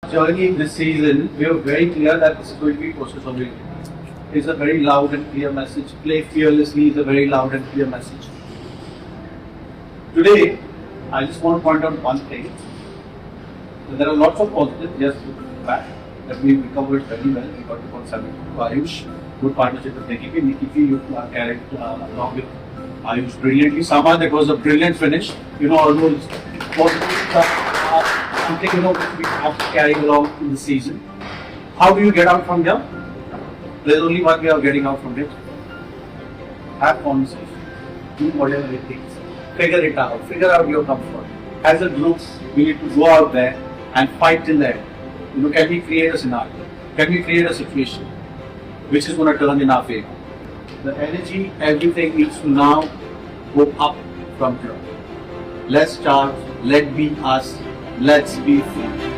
Journey this season, we are very clear that this is going to be process oriented. It's a very loud and clear message. Play fearlessly is a very loud and clear message. Today, I just want to point out one thing. There are lots of positives, yes, back that we covered very well. We got about 7 Ayush, good partnership with Nikki. Nikki, you carried along with Ayush brilliantly. Samad, it was a brilliant finish. Almost something which we have to carry along in the season. How do you get out from here? There's only one way of getting out from here. Have conversation. Do whatever it takes. Figure it out. Figure out your comfort. As a group, we need to go out there and fight till the end. Can we create a scenario? Can we create a situation which is going to turn in our favor? The energy, everything needs to now go up from here. Let's charge. Let be us. Let's be free.